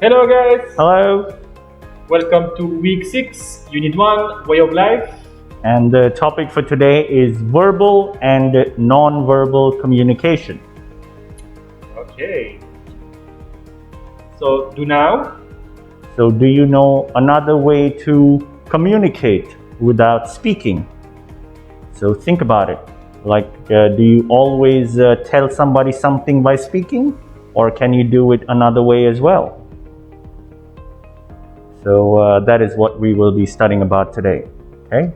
Hello guys! Hello. Welcome to week 6, unit 1, way of life. And the topic for today is verbal and non-verbal communication. Okay. So, do now. So do you know another way to communicate without speaking? So think about it. Do you always tell somebody something by speaking? Or can you do it another way as well? So that is what we will be studying about today. Okay?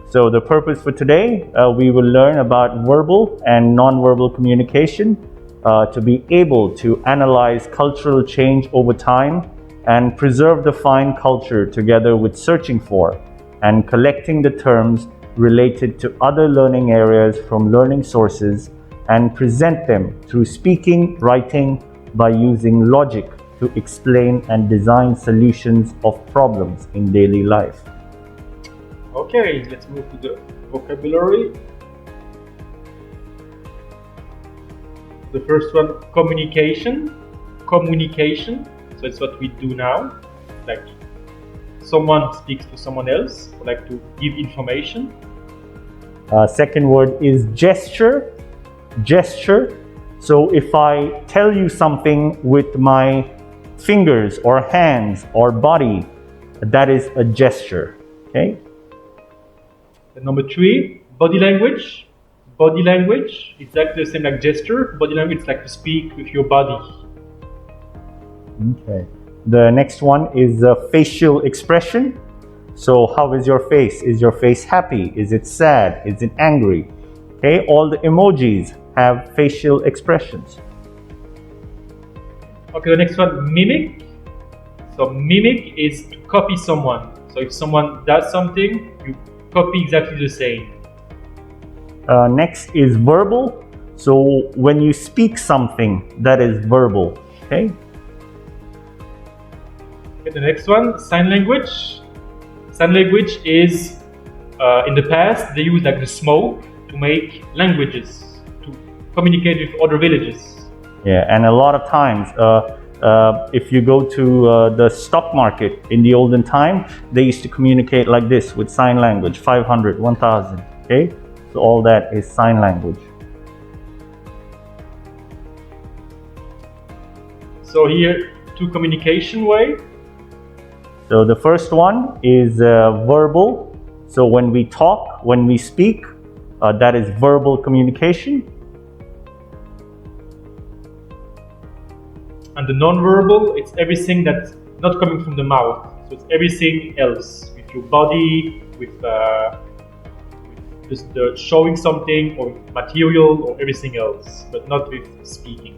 So the purpose for today, we will learn about verbal and non-verbal communication to be able to analyze cultural change over time and preserve the fine culture together with searching for and collecting the terms related to other learning areas from learning sources and present them through speaking, writing, by using logic to explain and design solutions of problems in daily life. Okay, let's move to the vocabulary. The first one, communication. Communication. So it's what we do now. Like someone speaks to someone else, or like to give information. Second word is gesture. Gesture. So if I tell you something with my fingers or hands or body, that is a gesture. Okay. And number 3, body language. Body language, it's exactly the same like gesture. Body language is like to speak with your body. Okay. The next one is facial expression. So how is your face? Is your face happy? Is it sad? Is it angry? Okay, all the emojis have facial expressions. Okay, the next one, mimic. So mimic is to copy someone. So if someone does something, you copy exactly the same. Next is verbal. So when you speak something, that is verbal. Okay. Okay, the next one, sign language. Sign language is in the past they used like the smoke to make languages to communicate with other villages. Yeah, and a lot of times, if you go to the stock market in the olden time, they used to communicate like this with sign language, 500, 1000. Okay. So all that is sign language. So here, two communication way. So the first one is verbal. So when we talk, when we speak, that is verbal communication. And the non-verbal, it's everything that's not coming from the mouth. So it's everything else with your body, with just showing something or material or everything else, but not with speaking.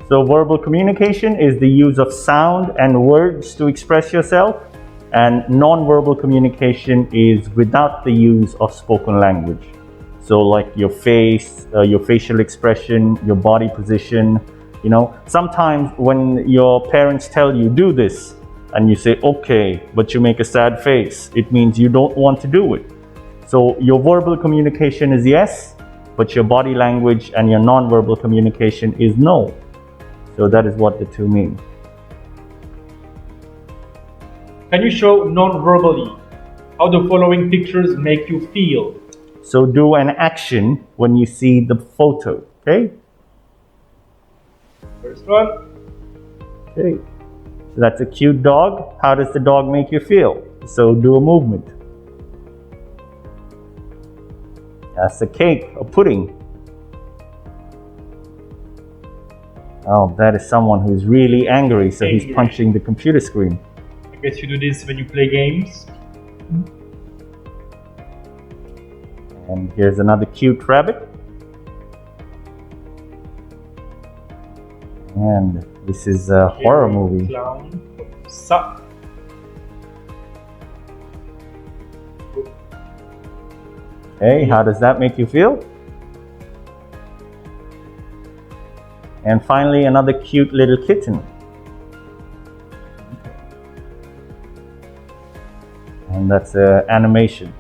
So verbal communication is the use of sound and words to express yourself, and non-verbal communication is without the use of spoken language. So like your face, your facial expression, your body position. You know, sometimes when your parents tell you do this, and you say, okay, but you make a sad face, it means you don't want to do it. So your verbal communication is yes, but your body language and your non-verbal communication is no. So that is what the two mean. Can you show non-verbally how the following pictures make you feel? So do an action when you see the photo, okay? First one. Okay. So that's a cute dog. How does the dog make you feel? So do a movement. That's a cake, a pudding. Oh, that is someone who's really angry, so he's punching the computer screen. I guess you do this when you play games. And here's another cute rabbit. And this is a horror movie. Clown. Sa. Hey, how does that make you feel? And finally, another cute little kitten. And that's animation.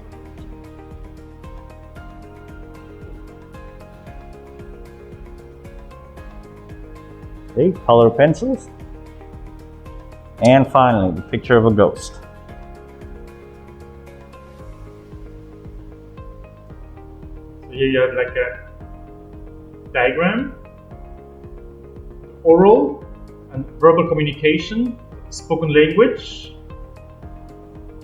Okay, color pencils. And finally, the picture of a ghost. So here you have like a diagram, oral and verbal communication, spoken language.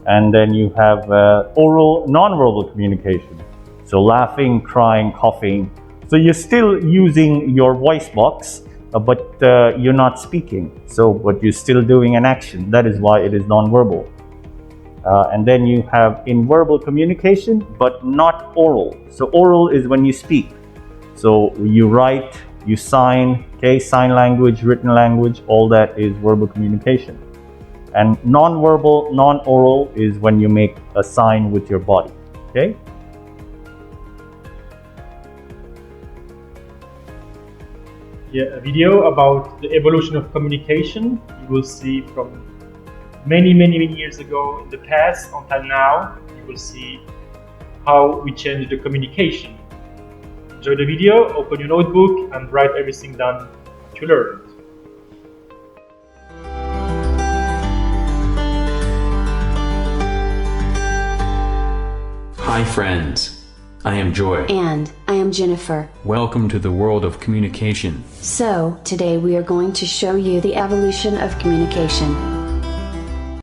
And then you have oral non-verbal communication. So laughing, crying, coughing. So you're still using your voice box, but you're not speaking. But you're still doing an action. That is why it is non-verbal. And then you have in-verbal communication, but not oral. So oral is when you speak. So you write, you sign, okay, sign language, written language, all that is verbal communication. And non-verbal, non-oral is when you make a sign with your body, okay? Yeah, a video about the evolution of communication. You will see from many years ago in the past until now. You will see how we changed the communication. Enjoy the video, open your notebook and write everything down that you learned. Hi friends, I am Joy. And I am Jennifer. Welcome to the world of communication. So, today we are going to show you the evolution of communication.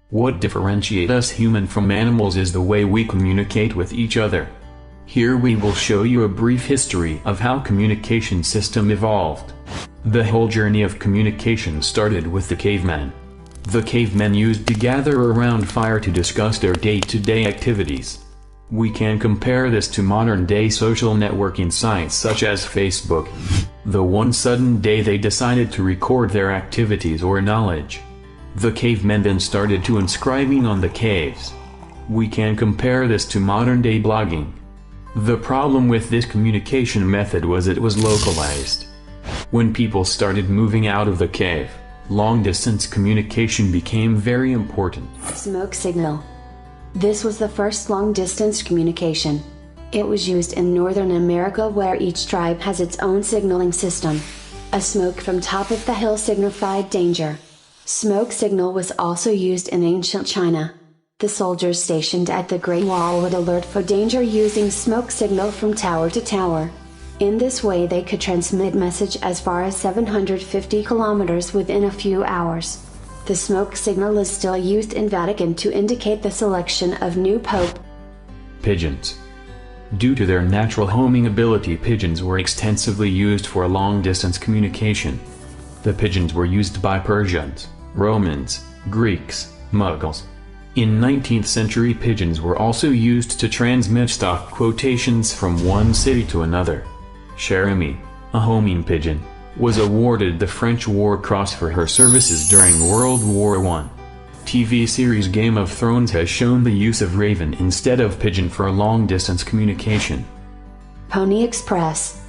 What differentiates us human from animals is the way we communicate with each other. Here we will show you a brief history of how communication system evolved. The whole journey of communication started with the caveman. The cavemen used to gather around fire to discuss their day-to-day activities. We can compare this to modern-day social networking sites such as Facebook. The one sudden day they decided to record their activities or knowledge. The cavemen then started to inscribing on the caves. We can compare this to modern-day blogging. The problem with this communication method was it was localized. When people started moving out of the cave, long-distance communication became very important. Smoke signal. This was the first long-distance communication. It was used in Northern America where each tribe has its own signaling system. A smoke from top of the hill signified danger. Smoke signal was also used in ancient China. The soldiers stationed at the Great Wall would alert for danger using smoke signal from tower to tower. In this way they could transmit message as far as 750 kilometers within a few hours. The smoke signal is still used in Vatican to indicate the selection of new pope. Pigeons. Due to their natural homing ability, pigeons were extensively used for long-distance communication. The pigeons were used by Persians, Romans, Greeks, Mughals. In 19th century, pigeons were also used to transmit stock quotations from one city to another. Cherami, a homing pigeon, was awarded the French War Cross for her services during World War I. TV series Game of Thrones has shown the use of raven instead of pigeon for long-distance communication. Pony Express.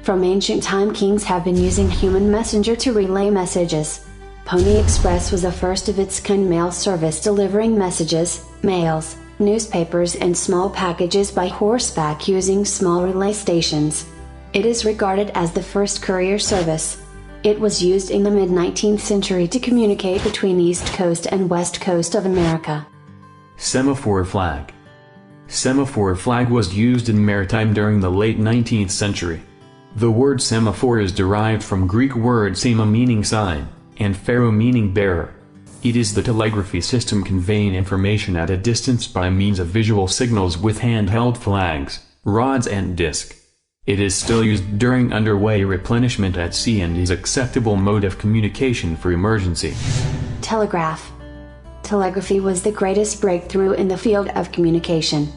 From ancient time, kings have been using human messenger to relay messages. Pony Express was a first of its kind mail service delivering messages, mails, newspapers and small packages by horseback using small relay stations. It is regarded as the first courier service. It was used in the mid-19th century to communicate between East Coast and West Coast of America. Semaphore flag. Semaphore flag was used in maritime during the late 19th century. The word semaphore is derived from Greek word sema meaning sign, and pharo meaning bearer. It is the telegraphy system conveying information at a distance by means of visual signals with handheld flags, rods and disc. It is still used during underway replenishment at sea and is acceptable mode of communication for emergency. Telegraph. Telegraphy was the greatest breakthrough in the field of communication.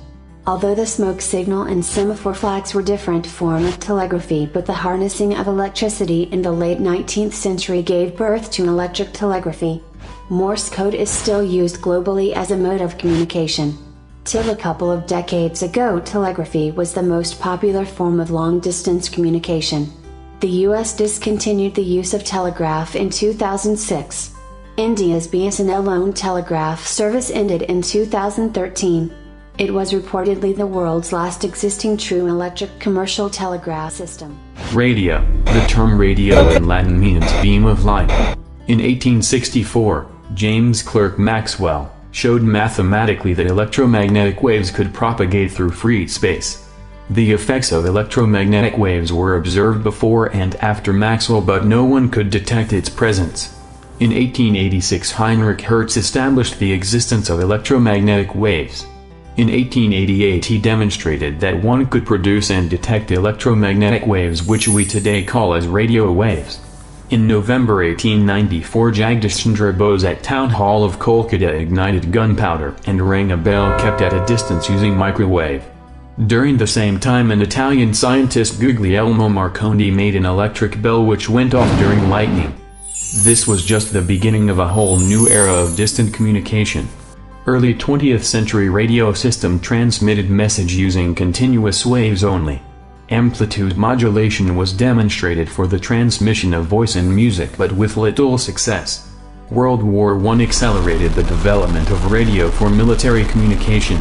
Although the smoke signal and semaphore flags were different form of telegraphy, but the harnessing of electricity in the late 19th century gave birth to electric telegraphy. Morse code is still used globally as a mode of communication. Till a couple of decades ago, telegraphy was the most popular form of long-distance communication. The US discontinued the use of telegraph in 2006. India's BSNL-owned telegraph service ended in 2013. It was reportedly the world's last existing true electric commercial telegraph system. Radio. The term radio in Latin means beam of light. In 1864, James Clerk Maxwell showed mathematically that electromagnetic waves could propagate through free space. The effects of electromagnetic waves were observed before and after Maxwell, but no one could detect its presence. In 1886, Heinrich Hertz established the existence of electromagnetic waves. In 1888, he demonstrated that one could produce and detect electromagnetic waves, which we today call as radio waves. In November 1894, Jagdish Chandra Bose at Town Hall of Kolkata ignited gunpowder and rang a bell kept at a distance using microwave. During the same time, an Italian scientist Guglielmo Marconi made an electric bell which went off during lightning. This was just the beginning of a whole new era of distant communication. Early 20th century radio system transmitted message using continuous waves only. Amplitude modulation was demonstrated for the transmission of voice and music, but with little success. World War I accelerated the development of radio for military communication.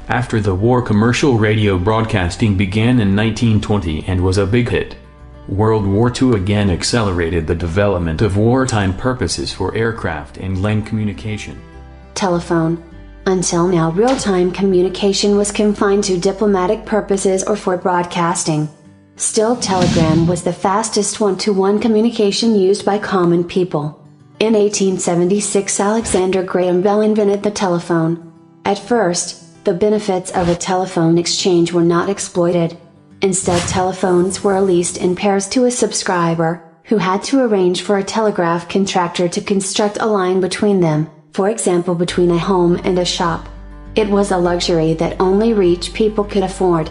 After the war, commercial radio broadcasting began in 1920 and was a big hit. World War II again accelerated the development of wartime purposes for aircraft and land communication. Telephone. Until now, real-time communication was confined to diplomatic purposes or for broadcasting. Still, telegram was the fastest one-to-one communication used by common people. In 1876, Alexander Graham Bell invented the telephone. At first, the benefits of a telephone exchange were not exploited. Instead, telephones were leased in pairs to a subscriber, who had to arrange for a telegraph contractor to construct a line between them, for example between a home and a shop. It was a luxury that only rich people could afford.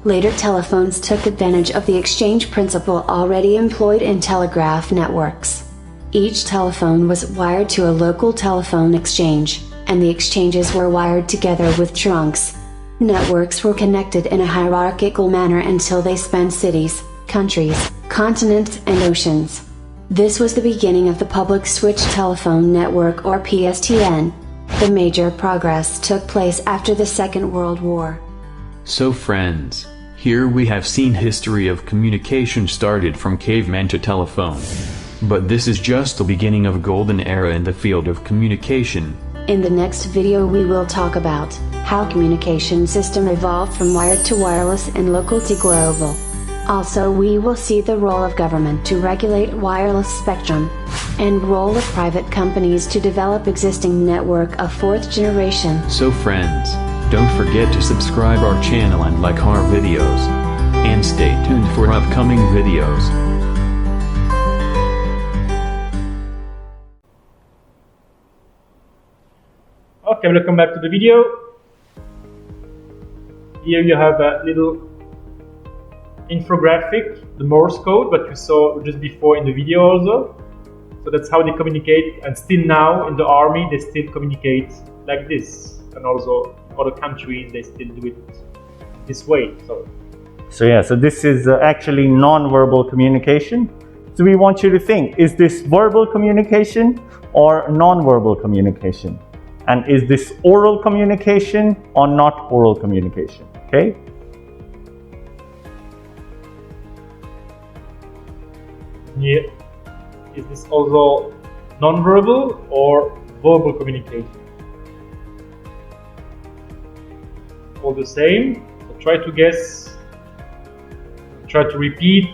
Later, telephones took advantage of the exchange principle already employed in telegraph networks. Each telephone was wired to a local telephone exchange, and the exchanges were wired together with trunks. Networks were connected in a hierarchical manner until they spanned cities, countries, continents, and oceans. This was the beginning of the public switch telephone network, or PSTN. The major progress took place after the Second World War. So friends, here we have seen history of communication started from caveman to telephone. But this is just the beginning of a golden era in the field of communication. In the next video we will talk about how communication system evolved from wired to wireless and local to global. Also, we will see the role of government to regulate wireless spectrum, and role of private companies to develop existing network of fourth generation. So friends, don't forget to subscribe our channel and like our videos. And stay tuned for upcoming videos. Okay, welcome back to the video. Here you have a little infographic, the Morse code that you saw just before in the video also. So that's how they communicate, and still now in the army they still communicate like this, and also in other countries they still do it this way. So this is actually non-verbal communication. So we want you to think, is this verbal communication or non-verbal communication? And is this oral communication or not oral communication? Okay? Yeah. Is this also non-verbal or verbal communication? All the same. So try to guess. Try to repeat.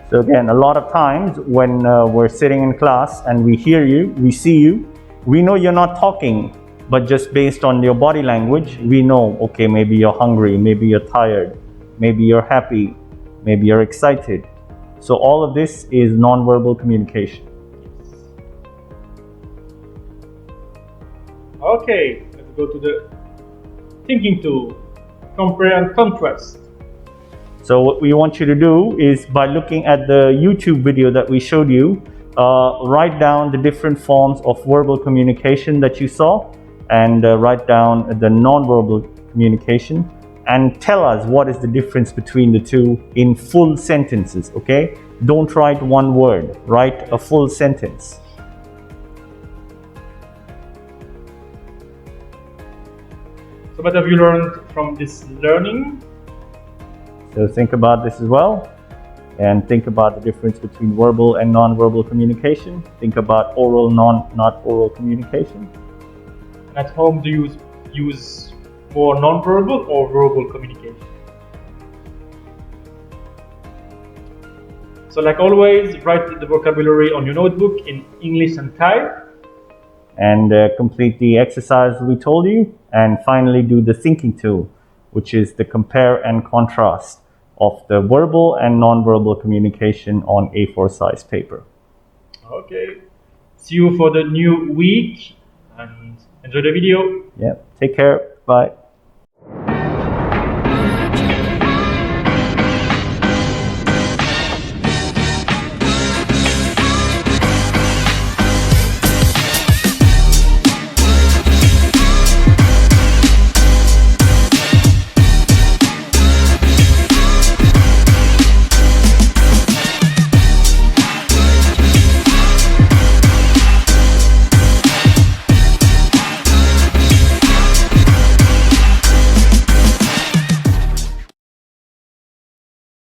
So again, a lot of times when we're sitting in class and we hear you, we see you, we know you're not talking, but just based on your body language, we know, okay, maybe you're hungry, maybe you're tired, maybe you're happy, maybe you're excited. So all of this is non-verbal communication. Okay, let's go to the thinking tool, compare and contrast. So what we want you to do is, by looking at the YouTube video that we showed you, write down the different forms of verbal communication that you saw, and write down the non-verbal communication, and tell us what is the difference between the two in full sentences, okay? Don't write one word, write a full sentence. So what have you learned from this learning? So think about this as well. And think about the difference between verbal and non-verbal communication. Think about oral, not oral communication. At home, do you use more non-verbal or verbal communication? So like always, write the vocabulary on your notebook in English and Thai. And complete the exercise we told you. And finally do the thinking tool, which is the compare and contrast of the verbal and non-verbal communication on A4 size paper. Okay. See you for the new week and enjoy the video. Yeah, take care. Bye.